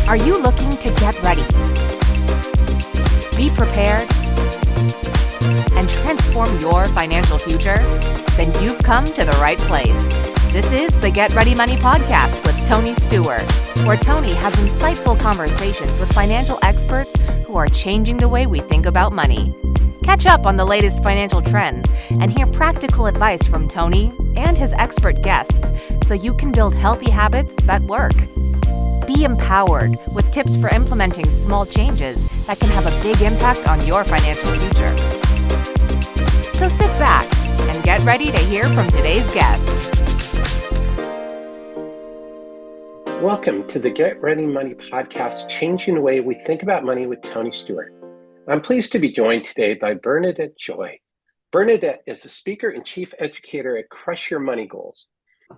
Are you looking to get ready, be prepared, and transform your financial future? Then you've come to the right place. This is the Get Ready Money podcast with Tony Stewart, where Tony has insightful conversations with financial experts who are changing the way we think about money. Catch up on the latest financial trends and hear practical advice from Tony and his expert guests so you can build healthy habits that work. Be empowered with tips for implementing small changes that can have a big impact on your financial future. So sit back and get ready to hear from today's guest. Welcome to the Get Ready Money podcast, changing the way we think about money with Tony Stewart. I'm pleased to be joined today by Bernadette Joy. Bernadette is a speaker and chief educator at Crush Your Money Goals.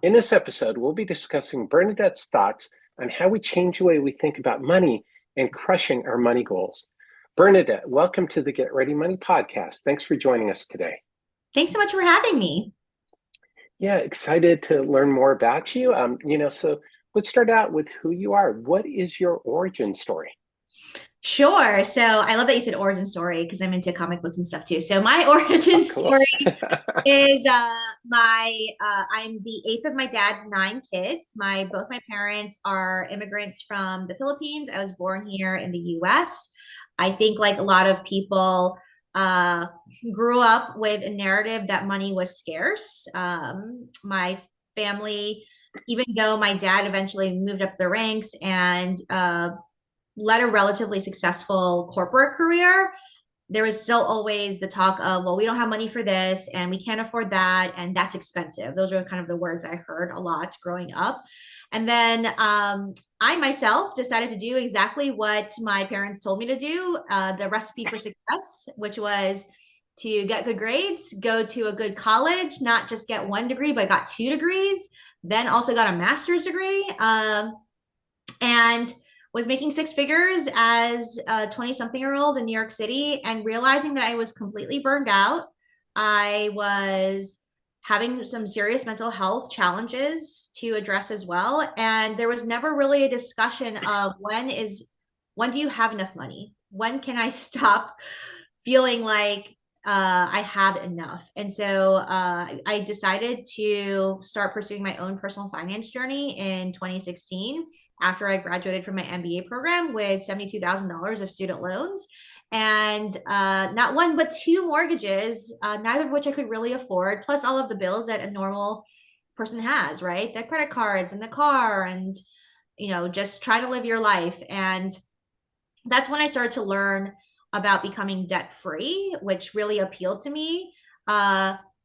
In this episode, we'll be discussing Bernadette's thoughts on how we change the way we think about money and crushing our money goals. Bernadette, welcome to the Get Ready Money podcast. Thanks for joining us today. Thanks so much for having me. Yeah, excited to learn more about you. So let's start out with who you are. What is your origin story? Sure. So I love that you said origin story because I'm into comic books and stuff too. So my origin story is I'm the eighth of my dad's 9 kids. Both my parents are immigrants from the Philippines. I was born here in the US. I think like a lot of people grew up with a narrative that money was scarce. My family, even though my dad eventually moved up the ranks and led a relatively successful corporate career, there was still always the talk of, well, we don't have money for this and we can't afford that and that's expensive. Those are kind of the words I heard a lot growing up. And then I myself decided to do exactly what my parents told me to do, the recipe for success, which was to get good grades, go to a good college, not just get 1 degree, but got 2 degrees, then also got a master's degree, and was making 6 figures as a 20-something-year-old in New York City and realizing that I was completely burned out. I was having some serious mental health challenges to address as well. And there was never really a discussion of when do you have enough money? When can I stop feeling like I have enough? And so I decided to start pursuing my own personal finance journey in 2016 after I graduated from my MBA program with $72,000 of student loans and not 1, but 2 mortgages, neither of which I could really afford, plus all of the bills that a normal person has, right? The credit cards and the car and, just try to live your life. And that's when I started to learn about becoming debt-free, which really appealed to me,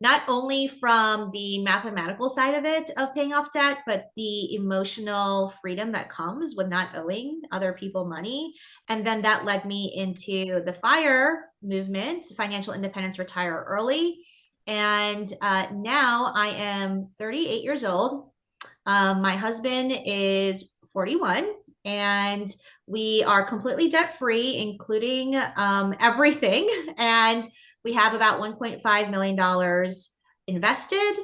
not only from the mathematical side of it, of paying off debt, but the emotional freedom that comes with not owing other people money. And then that led me into the FIRE movement, financial independence, retire early. And now I am 38 years old. My husband is 41. And we are completely debt-free, including everything. And we have about $1.5 million invested.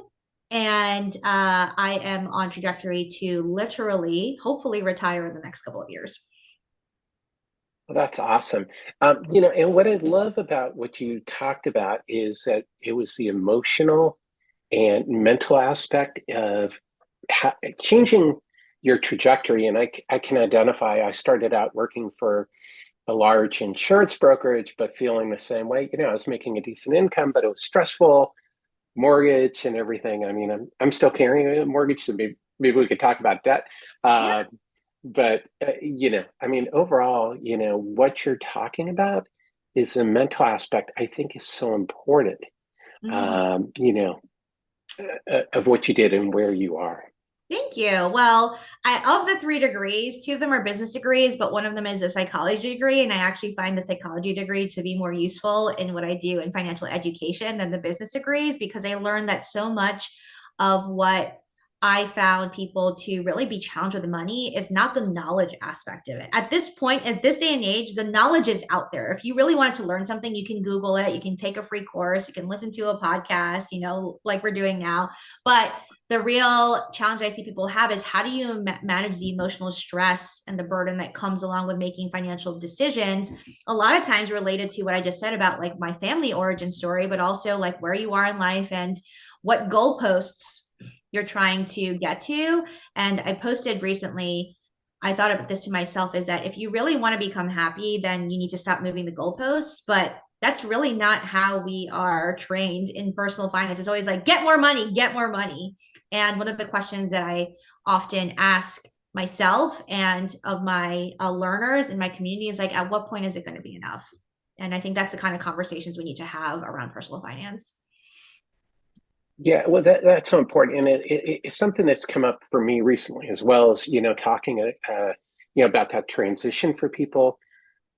And I am on trajectory to literally, hopefully retire in the next couple of years. Well, that's awesome. And what I love about what you talked about is that it was the emotional and mental aspect of changing your trajectory. And I can identify, I started out working for a large insurance brokerage, but feeling the same way. I was making a decent income, but it was stressful, mortgage and everything. I mean, I'm still carrying a mortgage, so maybe we could talk about that. Yeah. But, overall, what you're talking about is the mental aspect, I think is so important, Mm-hmm. Of what you did and where you are. Thank you. Well, of the 3 degrees, 2 of them are business degrees, but one of them is a psychology degree. And I actually find the psychology degree to be more useful in what I do in financial education than the business degrees, because I learned that so much of what I found people to really be challenged with money is not the knowledge aspect of it. At this point, at this day and age, the knowledge is out there. If you really wanted to learn something, you can Google it, you can take a free course, you can listen to a podcast, like we're doing now. But the real challenge I see people have is how do you manage the emotional stress and the burden that comes along with making financial decisions? A lot of times related to what I just said about like my family origin story, but also like where you are in life and what goalposts you're trying to get to. And I posted recently, I thought about this to myself, is that if you really want to become happy, then you need to stop moving the goalposts. But that's really not how we are trained in personal finance. It's always like, get more money, get more money. And one of the questions that I often ask myself and of my learners in my community is like, at what point is it going to be enough? And I think that's the kind of conversations we need to have around personal finance. Yeah, well, that's so important, and it's something that's come up for me recently, as well as talking about that transition for people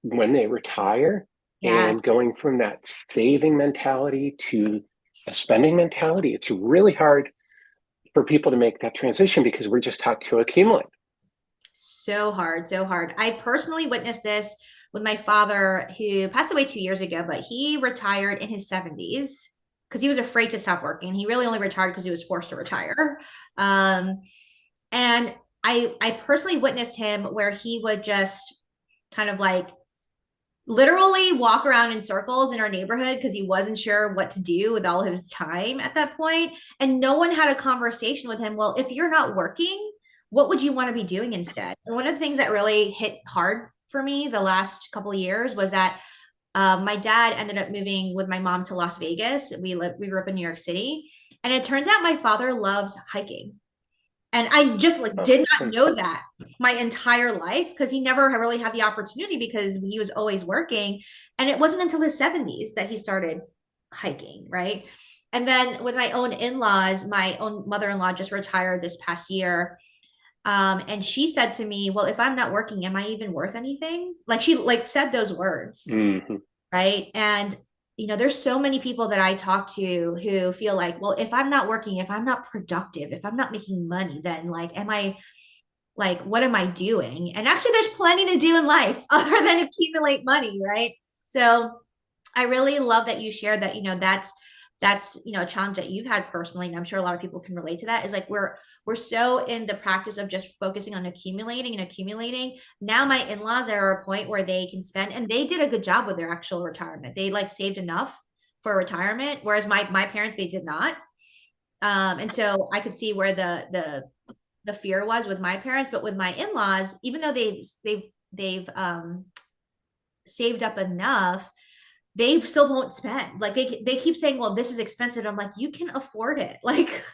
when they retire, Yes. and going from that saving mentality to a spending mentality. It's really hard for people to make that transition because we're just taught to accumulate. So hard, so hard. I personally witnessed this with my father, who passed away 2 years ago, but he retired in his 70s because he was afraid to stop working. He really only retired because he was forced to retire. And I personally witnessed him where he would just kind of like literally walk around in circles in our neighborhood because he wasn't sure what to do with all his time at that point. And no one had a conversation with him. Well, if you're not working, what would you want to be doing instead? And one of the things that really hit hard for me the last couple of years was that my dad ended up moving with my mom to Las Vegas. We grew up in New York City, and it turns out my father loves hiking. And I just like did not know that my entire life because he never really had the opportunity because he was always working. And it wasn't until his 70s that he started hiking, right? And then with my own in-laws, my own mother-in-law just retired this past year. And she said to me, well, if I'm not working, am I even worth anything? Like she like said those words, right? And there's so many people that I talk to who feel like, well, if I'm not working, if I'm not productive, if I'm not making money, then like, what am I doing? And actually, there's plenty to do in life other than accumulate money, right? So I really love that you shared that, that's a challenge that you've had personally, and I'm sure a lot of people can relate to that, is like we're so in the practice of just focusing on accumulating and accumulating. Now my in-laws are at a point where they can spend, and they did a good job with their actual retirement. They like saved enough for retirement, whereas my parents, they did not. And so I could see where the fear was with my parents, but with my in-laws, even though they've saved up enough, they still won't spend. Like they keep saying, well, this is expensive. I'm like, you can afford it. Like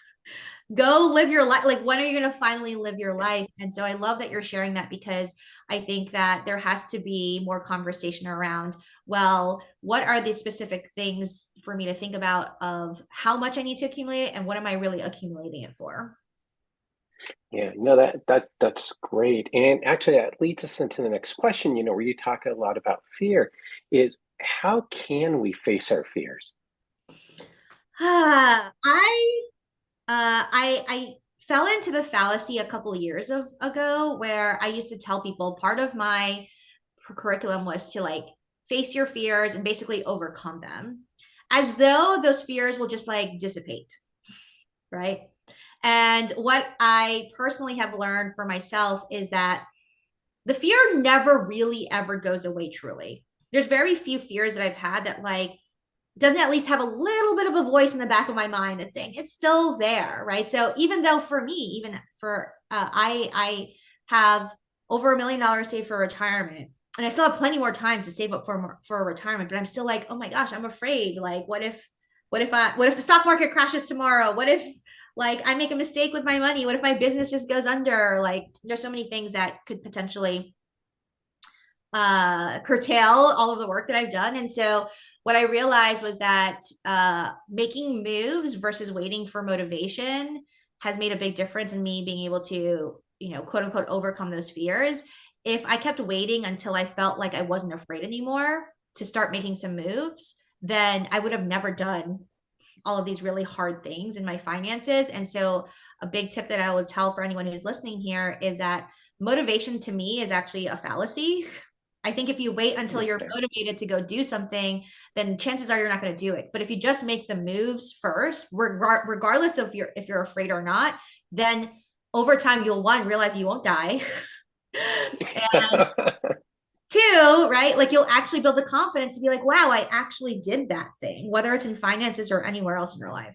go live your life. Like when are you going to finally live your life? And so I love that you're sharing that, because I think that there has to be more conversation around, well, what are the specific things for me to think about of how much I need to accumulate it and what am I really accumulating it for? Yeah, no, that's great. And actually that leads us into the next question, where you talk a lot about fear, is how can we face our fears? I fell into the fallacy a couple of years ago where I used to tell people part of my curriculum was to like face your fears and basically overcome them, as though those fears will just like dissipate, right? And what I personally have learned for myself is that the fear never really ever goes away truly. There's very few fears that I've had that like doesn't at least have a little bit of a voice in the back of my mind that's saying it's still there, right? So even though for me, even for I have over $1 million saved for retirement, and I still have plenty more time to save up for a retirement, but I'm still like, oh my gosh, I'm afraid. Like, what if the stock market crashes tomorrow? What if like I make a mistake with my money? What if my business just goes under? Like, there's so many things that could potentially curtail all of the work that I've done. And so what I realized was that making moves versus waiting for motivation has made a big difference in me being able to, quote unquote, overcome those fears. If I kept waiting until I felt like I wasn't afraid anymore to start making some moves, then I would have never done all of these really hard things in my finances. And so a big tip that I would tell for anyone who's listening here is that motivation to me is actually a fallacy. I think if you wait until you're motivated to go do something, then chances are you're not going to do it. But if you just make the moves first, regardless of if you're afraid or not, then over time you'll realize you won't die. And two, right? Like you'll actually build the confidence to be like, wow, I actually did that thing, whether it's in finances or anywhere else in your life.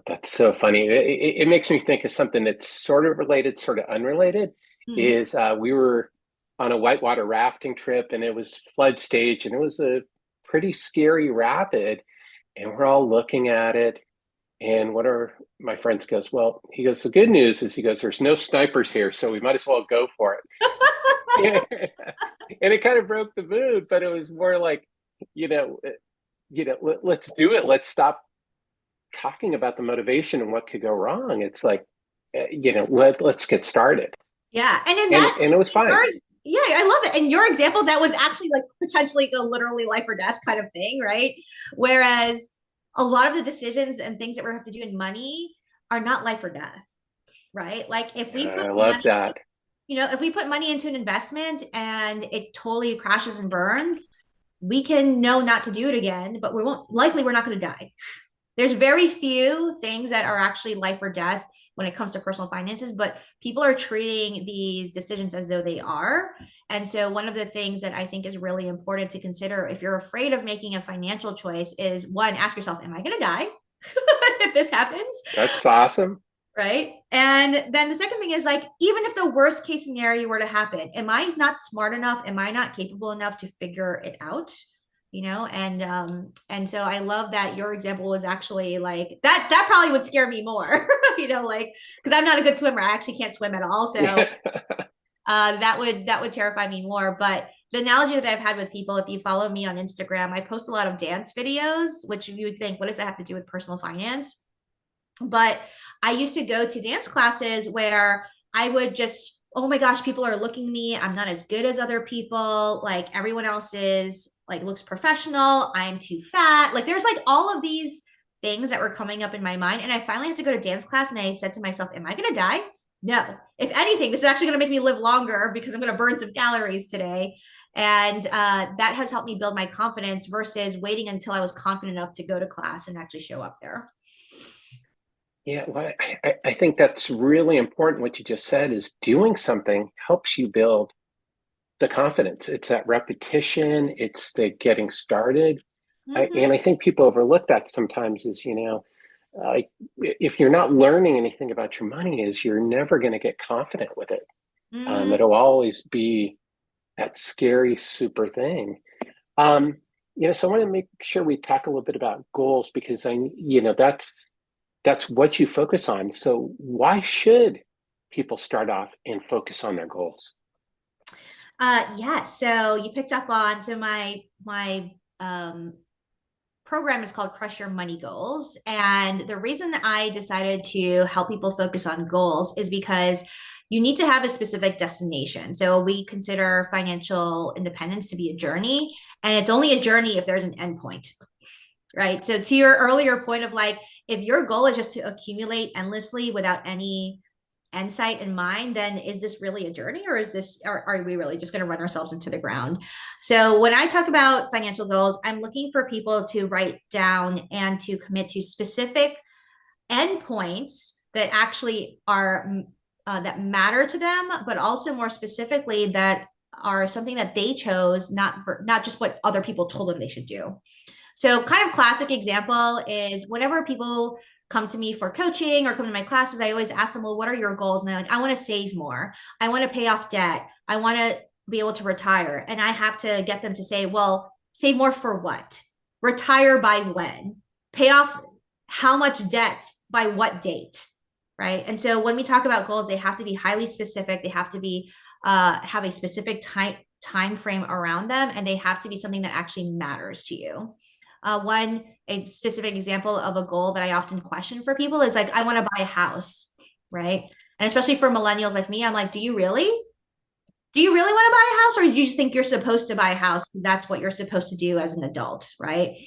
That's so funny. It makes me think of something that's sort of related, sort of unrelated. Is we were on a whitewater rafting trip, and it was flood stage, and it was a pretty scary rapid, and we're all looking at it. And one of my friends goes, well, he goes, the good news is, he goes, there's no snipers here, so we might as well go for it. And it kind of broke the mood, but it was more like, let's do it. Let's stop talking about the motivation and what could go wrong. It's like, let's get started. Yeah. And it was fine. Yeah, I love it. And your example, that was actually like potentially a literally life or death kind of thing, right? Whereas a lot of the decisions and things that we have to do in money are not life or death, right? Like if we I love that. If we put money into an investment and it totally crashes and burns, we can know not to do it again, but we're not going to die. There's very few things that are actually life or death when it comes to personal finances, but people are treating these decisions as though they are. And so one of the things that I think is really important to consider if you're afraid of making a financial choice is, one, ask yourself, am I going to die if this happens? That's awesome. Right. And then the second thing is, like, even if the worst case scenario were to happen, am I not smart enough? Am I not capable enough to figure it out? And so I love that your example was actually like that probably would scare me more, like, because I'm not a good swimmer. I actually can't swim at all. So that would terrify me more. But the analogy that I've had with people, if you follow me on Instagram, I post a lot of dance videos, which you would think, what does that have to do with personal finance? But I used to go to dance classes where I would just, oh my gosh, people are looking at me. I'm not as good as other people. Like everyone else is, like, looks professional. I'm too fat. Like there's like all of these things that were coming up in my mind. And I finally had to go to dance class, and I said to myself, am I going to die? No. If anything, this is actually going to make me live longer because I'm going to burn some calories today. And that has helped me build my confidence versus waiting until I was confident enough to go to class and actually show up there. Yeah, well, I think that's really important. What you just said is doing something helps you build the confidence. It's that repetition. It's the getting started. And I think people overlook that sometimes is, if you're not learning anything about your money, is you're never going to get confident with it. It'll always be that scary, super thing. So I want to make sure we talk a little bit about goals, because that's what you focus on. So why should people start off and focus on their goals? So you picked up on, so my program is called Crush Your Money Goals. And the reason I decided to help people focus on goals is because you need to have a specific destination. So we consider financial independence to be a journey, and it's only a journey if there's an endpoint, right? So to your earlier point of, like, if your goal is just to accumulate endlessly without any end sight in mind, then is this really a journey, or are we really just going to run ourselves into the ground? So when I talk about financial goals, I'm looking for people to write down and to commit to specific endpoints that actually are that matter to them, but also more specifically that are something that they chose, not just what other people told them they should do. So kind of classic example is whenever people come to me for coaching or come to my classes, I always ask them, well, what are your goals? And they're like, I want to save more. I want to pay off debt. I want to be able to retire. And I have to get them to say, well, save more for what? Retire by when? Pay off how much debt by what date? Right. And so when we talk about goals, they have to be highly specific. They have to be have a specific time frame around them, and they have to be something that actually matters to you. A specific example of a goal that I often question for people is like, I want to buy a house, right? And especially for millennials like me, I'm like, do you really want to buy a house, or do you just think you're supposed to buy a house because that's what you're supposed to do as an adult, right?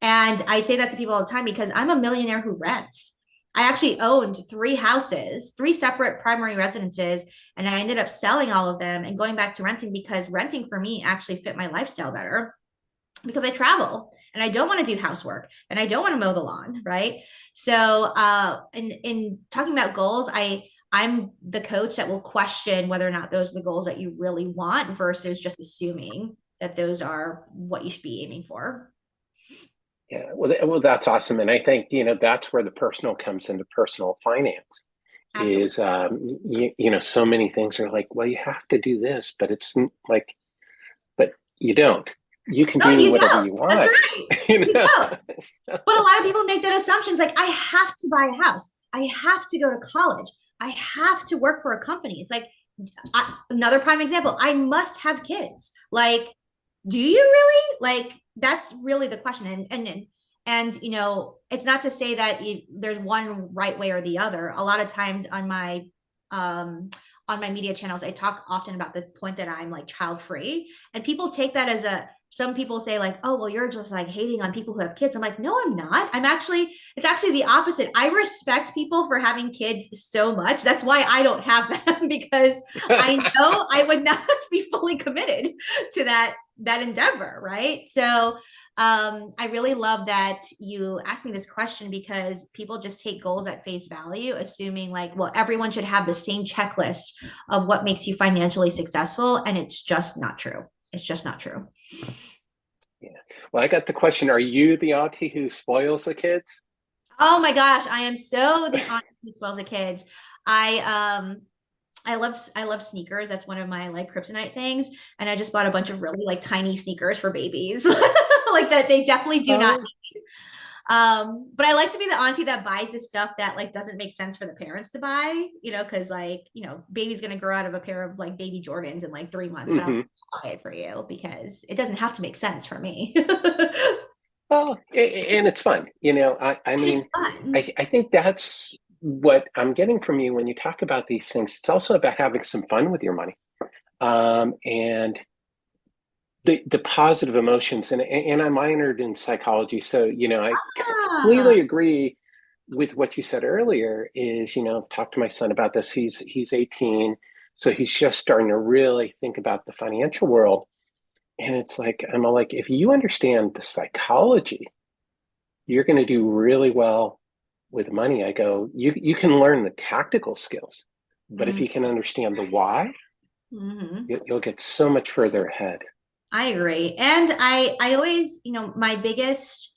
And I say that to people all the time because I'm a millionaire who rents. I actually owned 3 houses, 3 separate primary residences, and I ended up selling all of them and going back to renting because renting for me actually fit my lifestyle better because I travel and I don't want to do housework and I don't want to mow the lawn, right? So in talking about goals, I'm the coach that will question whether or not those are the goals that you really want versus just assuming that those are what you should be aiming for. Yeah, well, that's awesome, and I think that's where the personal comes into personal finance. Absolutely. Is so many things are like, well, you have to do this, but it's like, but you don't. You can No, do you whatever don't. you That's want. right. You You know? don't. But a lot of people make that assumptions like, I have to buy a house. I have to go to college. I have to work for a company. It's like another prime example. I must have kids. Like, do you really? Like, that's really the question. And it's not to say that there's one right way or the other. A lot of times on my media channels, I talk often about the point that I'm like child free, and people take that as some people say like, oh, well, you're just like hating on people who have kids. I'm like, no, I'm not. It's actually the opposite. I respect people for having kids so much. That's why I don't have them because I know I would not be fully committed to that endeavor. Right. So I really love that you asked me this question because people just take goals at face value, assuming like, well, everyone should have the same checklist of what makes you financially successful. And it's just not true. It's just not true. Yeah. Well, I got the question: are you the auntie who spoils the kids? Oh my gosh, I am so the auntie who spoils the kids. I love sneakers. That's one of my like kryptonite things. And I just bought a bunch of really like tiny sneakers for babies. Like that they definitely do not need. But I like to be the auntie that buys the stuff that like doesn't make sense for the parents to buy, because like, baby's gonna grow out of a pair of like baby Jordans in like 3 months, but Mm-hmm. I'll buy it for you because it doesn't have to make sense for me. Well, and it's fun. I It's mean, fun. I think that's what I'm getting from you when you talk about these things. It's also about having some fun with your money, and the positive emotions. And I minored in psychology, so I Ah, completely agree with what you said earlier. Is I've talked to my son about this. He's 18, so he's just starting to really think about the financial world. And it's like, I'm like, if you understand the psychology, you're going to do really well with money. I go, you can learn the tactical skills, but if you can understand the why, mm-hmm. you'll get so much further ahead. I agree. And I always, my biggest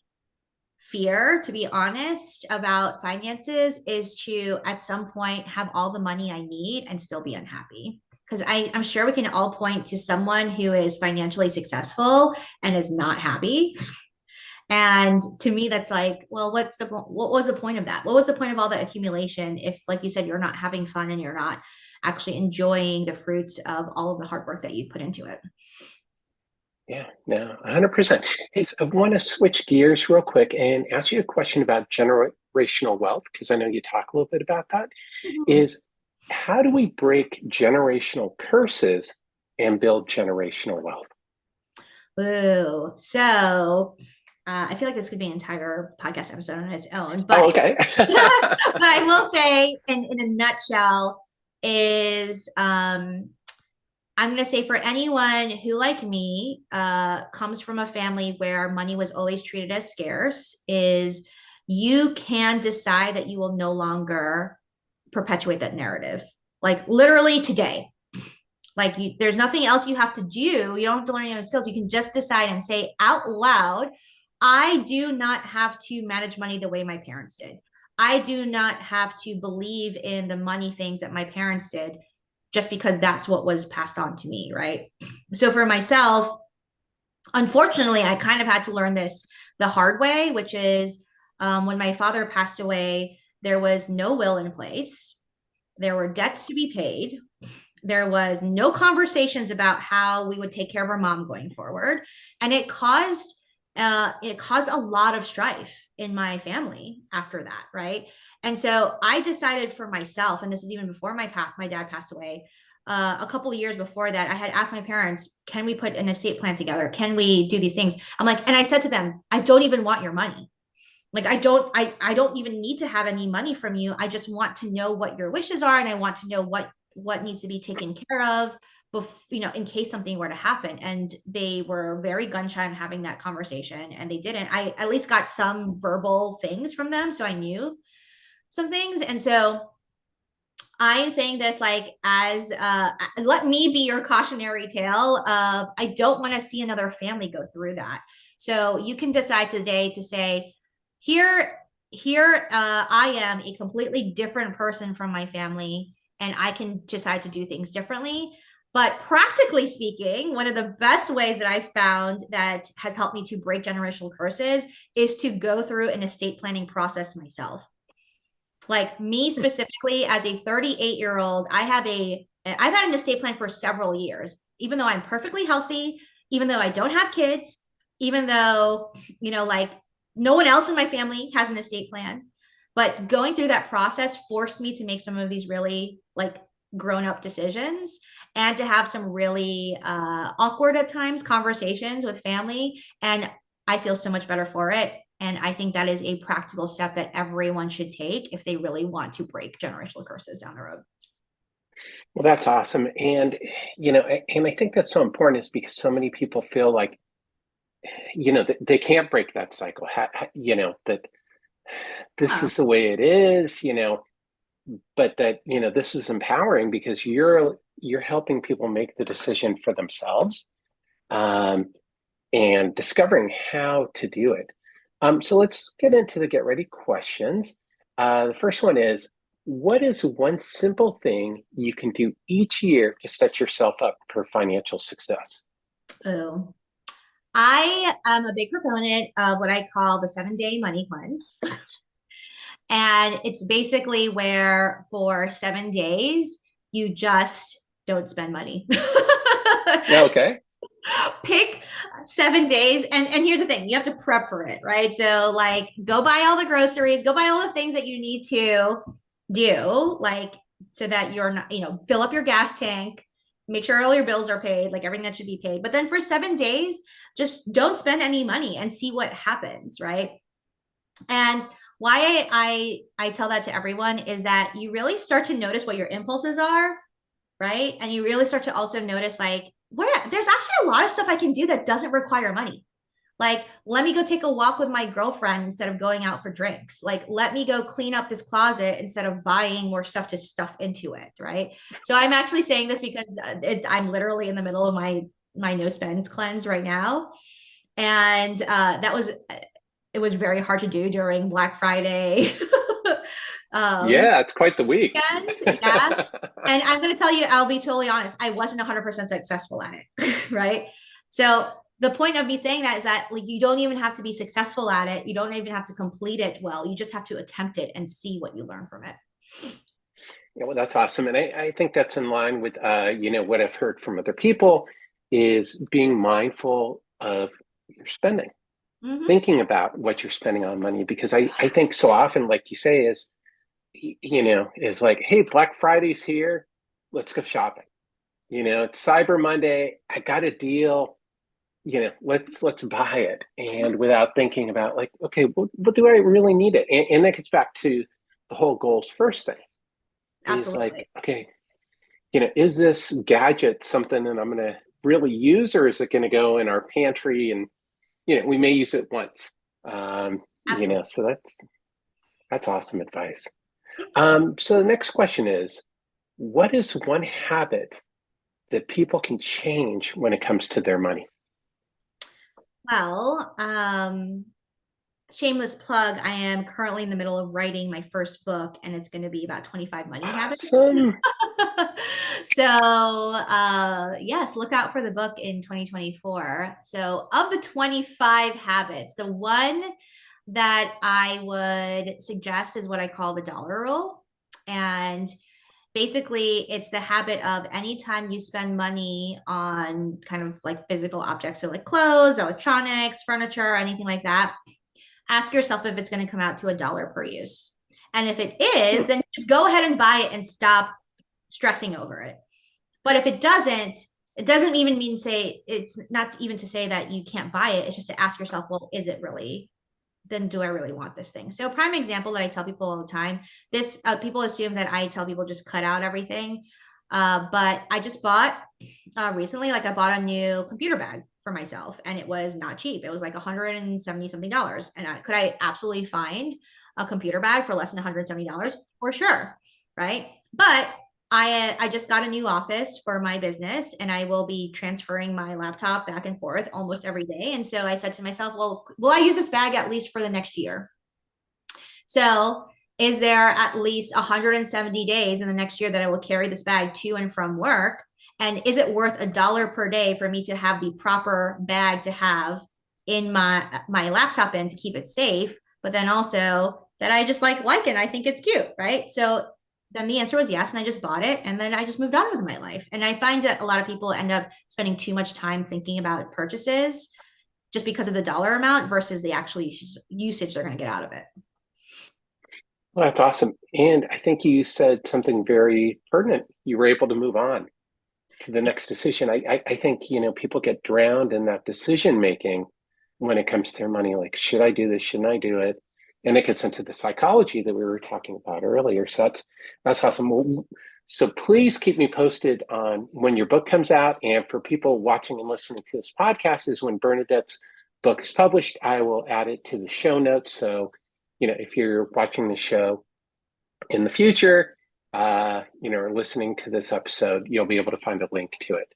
fear, to be honest, about finances is to at some point have all the money I need and still be unhappy. Because I'm sure we can all point to someone who is financially successful and is not happy. And to me, that's like, well, what was the point of that? What was the point of all that accumulation if, like you said, you're not having fun and you're not actually enjoying the fruits of all of the hard work that you put into it? Yeah, no, 100%. Hey, so I want to switch gears real quick and ask you a question about generational wealth, because I know you talk a little bit about that. Mhm. Is how do we break generational curses and build generational wealth? Ooh, so I feel like this could be an entire podcast episode on its own, Oh, but okay. but I will say, in a nutshell, is I'm going to say for anyone who, like me, comes from a family where money was always treated as scarce, is you can decide that you will no longer perpetuate that narrative. Like literally today, like there's nothing else you have to do. You don't have to learn any other skills. You can just decide and say out loud, I do not have to manage money the way my parents did. I do not have to believe in the money things that my parents did just because that's what was passed on to me, right? So for myself, unfortunately, I kind of had to learn this the hard way, which is when my father passed away, there was no will in place. There were debts to be paid. There was no conversations about how we would take care of our mom going forward, and it caused a lot of strife in my family after that, right? And so I decided for myself, and this is even before my dad passed away. A couple of years before that, I had asked my parents, "Can we put an estate plan together? Can we do these things?" I'm like, and I said to them, "I don't even want your money. Like, I don't even need to have any money from you. I just want to know what your wishes are, and I want to know what needs to be taken care of in case something were to happen. And they were very gun shy on having that conversation, and they didn't. I at least got some verbal things from them, so I knew some things. And so I am saying this like as let me be your cautionary tale of, I don't want to see another family go through that. So you can decide today to say, here I am a completely different person from my family, and I can decide to do things differently. But practically speaking, one of the best ways that I've found that has helped me to break generational curses is to go through an estate planning process myself. Like me specifically, as a 38-year-old, I've had an estate plan for several years, even though I'm perfectly healthy, even though I don't have kids, even though, like no one else in my family has an estate plan. But going through that process forced me to make some of these really like grown up decisions, and to have some really awkward at times conversations with family. And I feel so much better for it. And I think that is a practical step that everyone should take if they really want to break generational curses down the road. Well, that's awesome. And, and I think that's so important, is because so many people feel like, they can't break that cycle, that this is the way it is, but that, this is empowering because you're helping people make the decision for themselves, and discovering how to do it. So let's get into the get ready questions. The first one is, what is one simple thing you can do each year to set yourself up for financial success? Oh, I am a big proponent of what I call the 7-day money cleanse. And it's basically where for 7 days, you just don't spend money. Okay. Pick 7 days. And here's the thing, you have to prep for it, right? So like go buy all the groceries, go buy all the things that you need to do, like so that you're not, fill up your gas tank, make sure all your bills are paid, like everything that should be paid. But then for 7 days, just don't spend any money and see what happens, right? And why I tell that to everyone is that you really start to notice what your impulses are, right? And you really start to also notice like, there's actually a lot of stuff I can do that doesn't require money. Like, let me go take a walk with my girlfriend instead of going out for drinks. Like, let me go clean up this closet instead of buying more stuff to stuff into it, right? So I'm actually saying this because I'm literally in the middle of my no spend cleanse right now. And it was very hard to do during Black Friday. Yeah, it's quite the week. Yeah. And I'm going to tell you, I'll be totally honest, I wasn't 100% successful at it, right? So the point of me saying that is that like you don't even have to be successful at it. You don't even have to complete it well. You just have to attempt it and see what you learn from it. Yeah, well, that's awesome. And I think that's in line with, what I've heard from other people is being mindful of your spending, thinking about what you're spending on money, because I think so often, like you say, is like, hey, Black Friday's here, let's go shopping. It's Cyber Monday, I got a deal, let's buy it. And without thinking about like, okay, what do I really need it? And that gets back to the whole goals first thing. Absolutely. Is like, okay, is this gadget something that I'm going to really use, or is it going to go in our pantry and, we may use it once. So that's awesome advice. So the next question is, what is one habit that people can change when it comes to their money? Well, shameless plug, I am currently in the middle of writing my first book, and it's going to be about 25 money habits. So yes, look out for the book in 2024. So of the 25 habits, the one that I would suggest is what I call the dollar rule. And basically it's the habit of anytime you spend money on kind of like physical objects, so like clothes, electronics, furniture, anything like that, ask yourself if it's going to come out to $1 per use. And if it is, then just go ahead and buy it and stop stressing over it. But if it doesn't even it's not even to say that you can't buy it. It's just to ask yourself, well, is it really then do I really want this thing? So prime example that I tell people all the time, this people assume that I tell people just cut out everything. But I just bought recently, like I bought a new computer bag for myself and it was not cheap. It was like $170 something. And could I absolutely find a computer bag for less than $170? For sure. Right. But I just got a new office for my business and I will be transferring my laptop back and forth almost every day. And so I said to myself, well, will I use this bag at least for the next year? So is there at least 170 days in the next year that I will carry this bag to and from work? And is it worth $1 per day for me to have the proper bag to have in my laptop in to keep it safe, but then also that I just like it and I think it's cute, right? So then the answer was yes, and I just bought it, and then I just moved on with my life. And I find that a lot of people end up spending too much time thinking about purchases just because of the dollar amount versus the actual usage they're going to get out of it. Well, that's awesome. And I think you said something very pertinent. You were able to move on to the next decision. I think, people get drowned in that decision making when it comes to their money. Like, should I do this? Shouldn't I do it? And it gets into the psychology that we were talking about earlier. So that's awesome. So please keep me posted on when your book comes out. And for people watching and listening to this podcast, is when Bernadette's book is published. I will add it to the show notes. So, if you're watching the show in the future, or listening to this episode, you'll be able to find a link to it.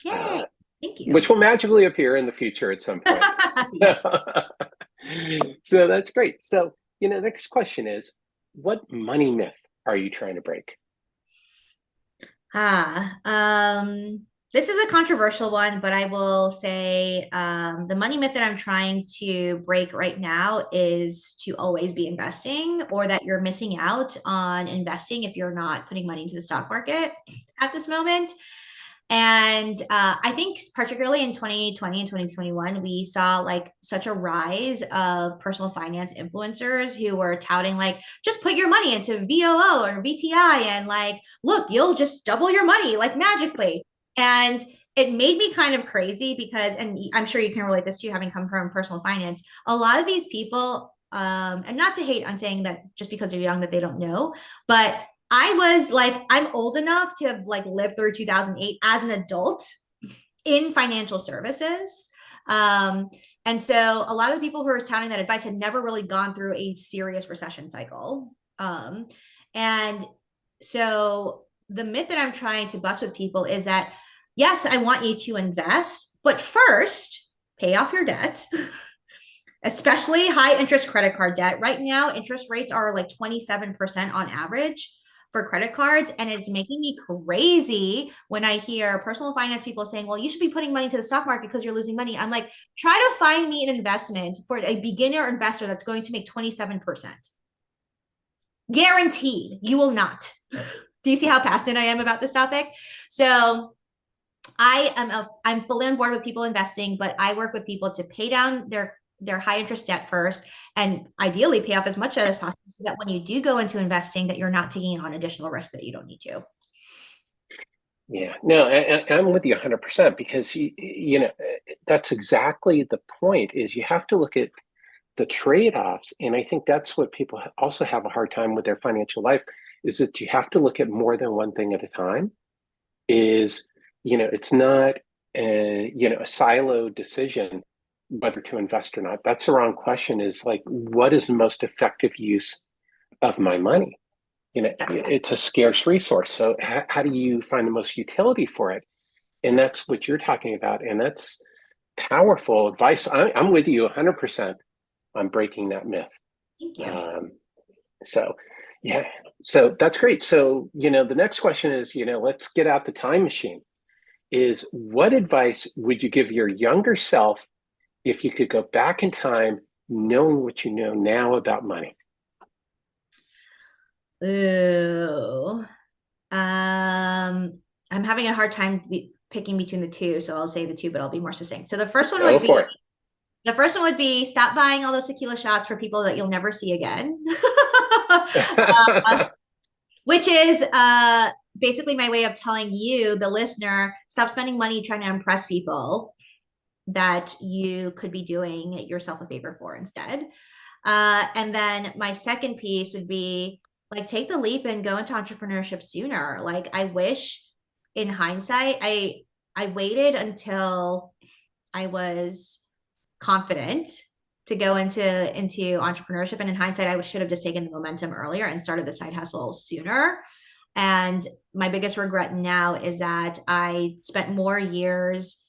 Yay. Thank you. Which will magically appear in the future at some point. So that's great. So, the next question is, what money myth are you trying to break? This is a controversial one, but I will say the money myth that I'm trying to break right now is to always be investing, or that you're missing out on investing if you're not putting money into the stock market at this moment. And I think particularly in 2020 and 2021, we saw like such a rise of personal finance influencers who were touting like, just put your money into VOO or VTI and like, look, you'll just double your money like magically. And it made me kind of crazy because, and I'm sure you can relate this to having come from personal finance, a lot of these people, and not to hate on saying that just because they're young that they don't know, but I was like, I'm old enough to have like lived through 2008 as an adult in financial services. And so a lot of the people who are touting that advice had never really gone through a serious recession cycle. And so the myth that I'm trying to bust with people is that, yes, I want you to invest, but first pay off your debt, especially high interest credit card debt. Right now, interest rates are like 27% on average for credit cards. And it's making me crazy when I hear personal finance people saying, well, you should be putting money into the stock market because you're losing money. I'm like, try to find me an investment for a beginner investor that's going to make 27%. Guaranteed, you will not. Do you see how passionate I am about this topic? So I'm fully on board with people investing, but I work with people to pay down their high interest debt first, and ideally pay off as much debt as possible so that when you do go into investing, that you're not taking on additional risk that you don't need to. Yeah, no, I'm with you 100% because that's exactly the point. Is you have to look at the trade-offs, and I think that's what people also have a hard time with their financial life, is that you have to look at more than one thing at a time. It's not a siloed decision whether to invest or not. That's the wrong question. Is like, what is the most effective use of my money? It's a scarce resource. So how do you find the most utility for it? And that's what you're talking about. And that's powerful advice. I'm with you 100% on breaking that myth. Thank you. So that's great. So, the next question is, let's get out the time machine. Is what advice would you give your younger self if you could go back in time, knowing what you know now about money? Ooh. I'm having a hard time picking between the two, so I'll say the two, but I'll be more succinct. So the first one would be stop buying all those tequila shots for people that you'll never see again. Which is basically my way of telling you, the listener, stop spending money trying to impress people that you could be doing yourself a favor for instead. And then my second piece would be like, take the leap and go into entrepreneurship sooner. Like, I wish in hindsight, I waited until I was confident to go into entrepreneurship. And in hindsight, I should have just taken the momentum earlier and started the side hustle sooner. And my biggest regret now is that I spent more years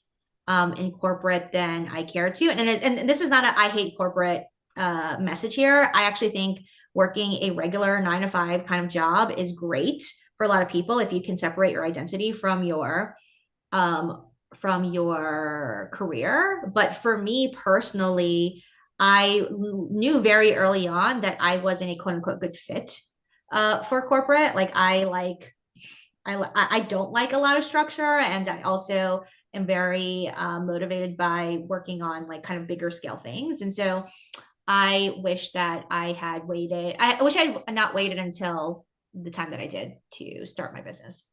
in corporate than I cared to. And this is not a I hate corporate message here. I actually think working a regular 9 to 5 kind of job is great for a lot of people if you can separate your identity from your career. But for me personally, I knew very early on that I wasn't a quote unquote good fit for corporate. Like I don't like a lot of structure, and I also am very motivated by working on like kind of bigger scale things. And so I wish that I had waited. I wish I had not waited until the time that I did to start my business.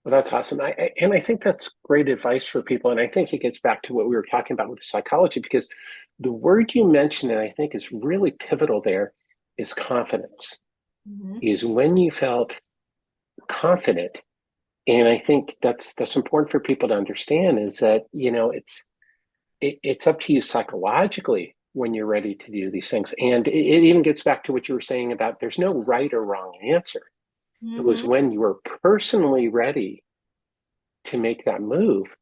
Well, that's awesome. And I think that's great advice for people. And I think it gets back to what we were talking about with psychology, because the word you mentioned, and I think is really pivotal there, is confidence. Mm-hmm. Is when you felt confident. And I think that's important for people to understand, is that, it's up to you psychologically when you're ready to do these things. And it even gets back to what you were saying about there's no right or wrong answer. Mm-hmm. It was when you were personally ready to make that move,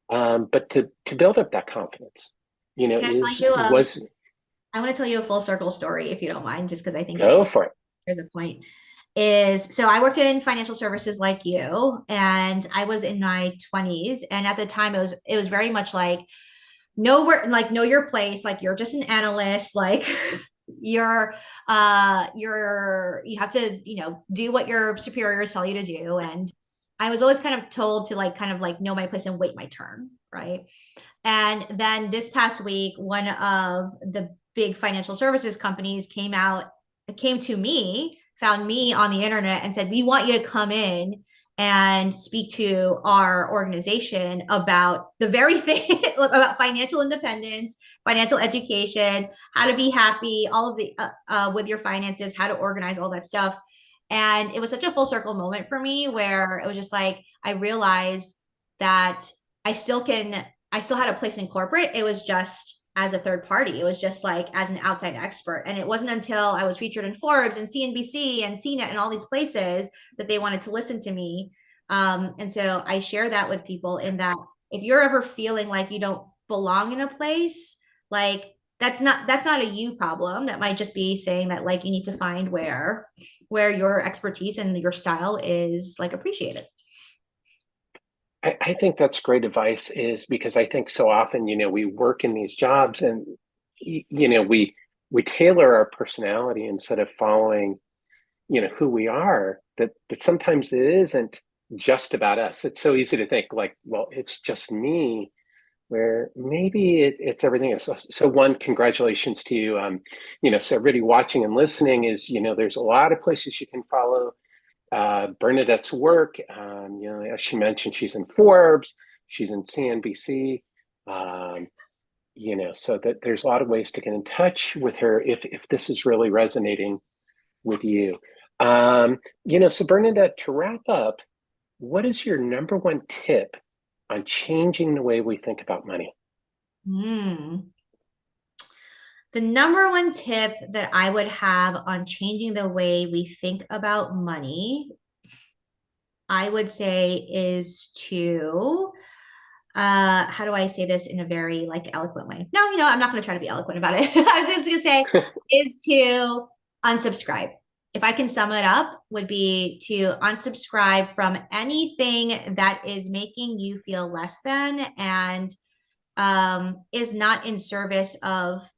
but to build up that confidence, I want to tell you a full circle story, if you don't mind, just because I think go for it. The point is, so I worked in financial services like you, and I was in my 20s, and at the time it was very much like know your place, like you're just an analyst, like you have to do what your superiors tell you to do. And I was always kind of told to kind of know my place and wait my turn, right? And then this past week, one of the big financial services companies came to me, found me on the internet and said, we want you to come in and speak to our organization about the very thing about financial independence, financial education, how to be happy, all of the with your finances, how to organize all that stuff. And it was such a full circle moment for me, where it was just like I realized that I still had a place in corporate. It was just as a third party. It was just like as an outside expert. And it wasn't until I was featured in Forbes and CNBC and CNET and all these places that they wanted to listen to me. And so I share that with people, in that if you're ever feeling like you don't belong in a place, like that's not a you problem. That might just be saying that you need to find where your expertise and your style is appreciated. I think that's great advice, is because I think so often, we work in these jobs and, we tailor our personality instead of following, who we are, that sometimes it isn't just about us. It's so easy to think well, it's just me, where maybe it's everything else. So one, congratulations to you. So everybody watching and listening is, there's a lot of places you can follow Bernadette's work. As she mentioned, she's in Forbes, she's in CNBC, so that there's a lot of ways to get in touch with her if this is really resonating with you. So Bernadette, to wrap up, what is your number one tip on changing the way we think about money? The number one tip that I would have on changing the way we think about money, I would say, is to, how do I say this in a very eloquent way? No, I'm not going to try to be eloquent about it. I was just going to say is to unsubscribe. If I can sum it up, would be to unsubscribe from anything that is making you feel less than and is not in service of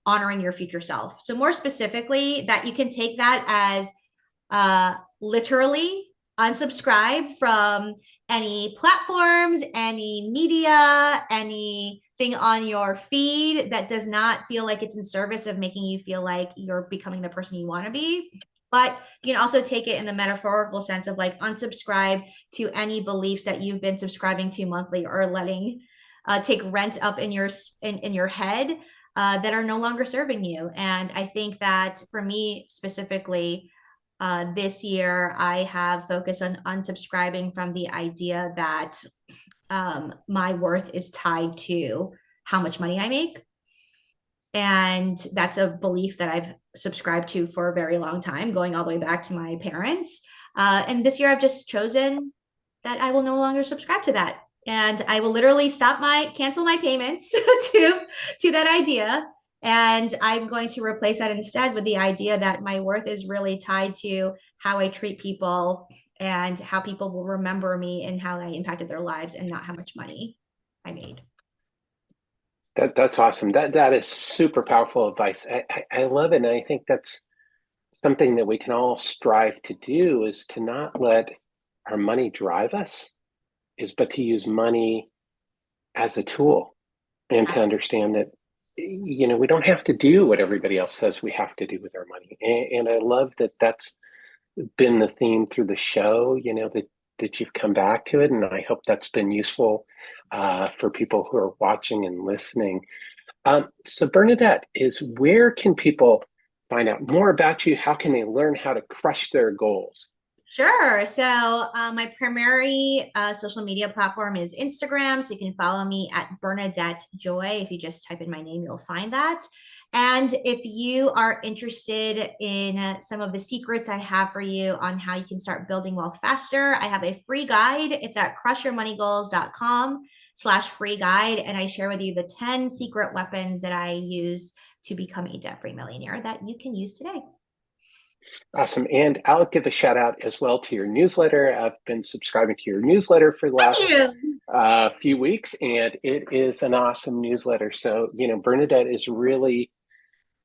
honoring your future self. So more specifically, that you can take that as literally unsubscribe from any platforms, any media, anything on your feed that does not feel like it's in service of making you feel like you're becoming the person you want to be. But you can also take it in the metaphorical sense of unsubscribe to any beliefs that you've been subscribing to monthly or letting take rent up in your head. that are no longer serving you. And I think that for me specifically, this year I have focused on unsubscribing from the idea that my worth is tied to how much money I make. And that's a belief that I've subscribed to for a very long time, going all the way back to my parents. And this year I've just chosen that I will no longer subscribe to that. And I will literally cancel my payments to that idea. And I'm going to replace that instead with the idea that my worth is really tied to how I treat people and how people will remember me and how I impacted their lives, and not how much money I made. That's awesome. That is super powerful advice. I love it. And I think that's something that we can all strive to do, is to not let our money drive us, but to use money as a tool, and to understand that, we don't have to do what everybody else says we have to do with our money. And I love that that's been the theme through the show, that you've come back to it. And I hope that's been useful for people who are watching and listening. So Bernadette, where can people find out more about you? How can they learn how to crush their goals? Sure. So my primary social media platform is Instagram. So you can follow me at Bernadette Joy. If you just type in my name, you'll find that. And if you are interested in some of the secrets I have for you on how you can start building wealth faster, I have a free guide. It's at crushyourmoneygoals.com/free guide. And I share with you the 10 secret weapons that I use to become a debt-free millionaire that you can use today. Awesome. And I'll give a shout out as well to your newsletter. I've been subscribing to your newsletter for the last few weeks, and it is an awesome newsletter. So, Bernadette is really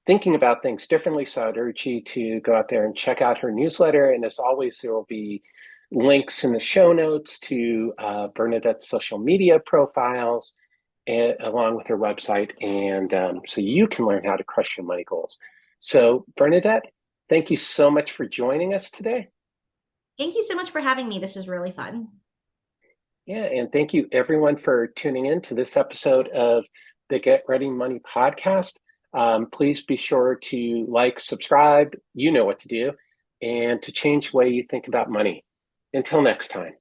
thinking about things differently. So I'd urge you to go out there and check out her newsletter. And as always, there will be links in the show notes to Bernadette's social media profiles, along with her website. And so you can learn how to crush your money goals. So Bernadette, thank you so much for joining us today. Thank you so much for having me. This was really fun. Yeah, and thank you everyone for tuning in to this episode of the Get Ready Money podcast. Please be sure to subscribe, you know what to do, and to change the way you think about money. Until next time.